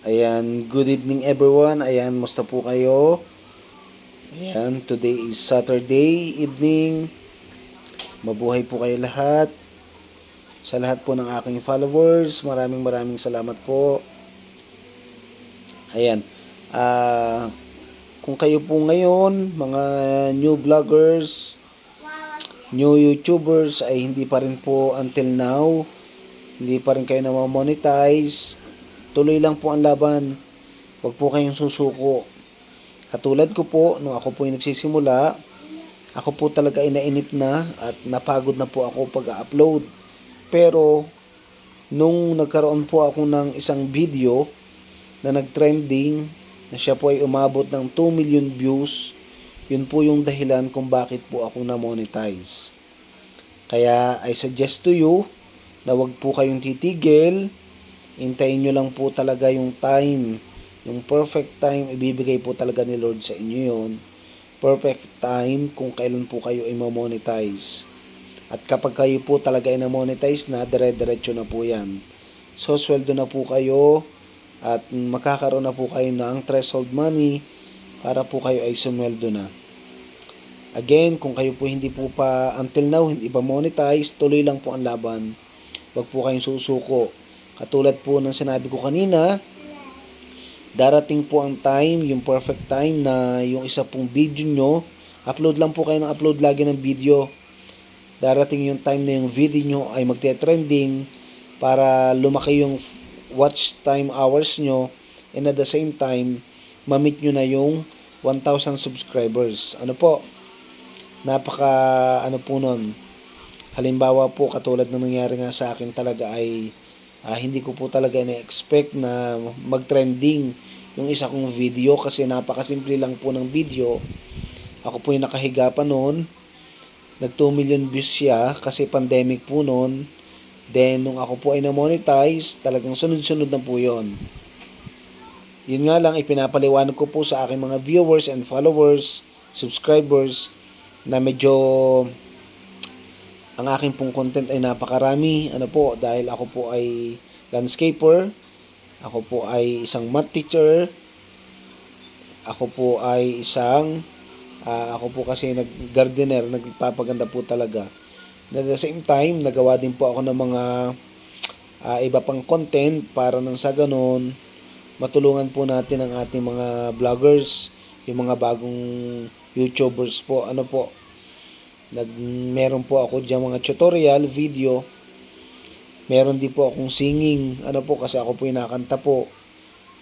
Ayan, good evening everyone. Ayan, musta po kayo? Ayan, today is Saturday evening. Mabuhay po kayo lahat. Sa lahat po ng aking followers, maraming salamat po. Ayan, ah, kung kayo po ngayon, mga new vloggers, new YouTubers ay hindi pa rin po until now, hindi pa rin kayo na-monetize, tuloy lang po ang laban. Huwag po kayong susuko. Katulad ko po, nung ako po yung nagsisimula, ako po talaga ay nainip na at napagod na po ako pag-upload. Pero, nung nagkaroon po ako ng isang video na nag-trending, na siya po ay umabot ng 2 million views, yun po yung dahilan kung bakit po ako na-monetize. Kaya, I suggest to you na wag po kayong titigil. Hintayin nyo lang po talaga yung time. Yung perfect time, ibibigay po talaga ni Lord sa inyo yun. Perfect time kung kailan po kayo ay ma-monetize. At kapag kayo po talaga ay na-monetize na, dire-diretso na po yan. So, sweldo na po kayo at makakaroon na po kayo ng threshold money para po kayo ay sumweldo na. Again, kung kayo po hindi po pa, until now, hindi pa monetize, tuloy lang po ang laban. Huwag po kayong susuko. Katulad po ng sinabi ko kanina, darating po ang time, yung perfect time na yung isa pong video nyo, upload lang po kayo ng upload lagi ng video. Darating yung time na yung video nyo ay magte-trending para lumaki yung watch time hours nyo, and at the same time, ma-meet nyo na yung 1,000 subscribers. Ano po? Ano po nun? Halimbawa po, katulad ng nangyari nga sa akin talaga ay hindi ko po talaga na-expect na mag-trending yung isa kong video kasi napakasimple lang po ng video. Ako po yung nakahiga pa noon. Nag 2 million views siya kasi pandemic po noon. Then, nung ako po ay na-monetize, talagang sunod-sunod na po yon. Yun nga lang, ipinapaliwanag ko po sa aking mga viewers and followers, subscribers, na medyo ang aking pong content ay napakarami. Ano po, dahil ako po ay landscaper, ako po ay isang math teacher, ako po ay ako po kasi nag-gardener, nagpapaganda po talaga. At the same time, nagawa din po ako ng mga iba pang content para nang sa ganun, matulungan po natin ang ating mga vloggers, yung mga bagong YouTubers po, ano po, meron po ako diyan mga tutorial video. Meron din po akong singing, ano po, kasi ako po nakanta po.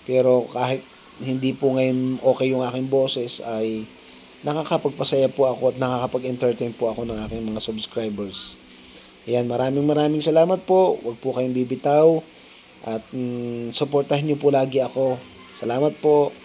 Pero kahit hindi po ngayon okay yung aking boses, ay nakakapagpasaya po ako at nakakapag-entertain po ako ng aking mga subscribers. Ayan, maraming salamat po. Huwag po kayong bibitaw at supportahin niyo po lagi ako. Salamat po.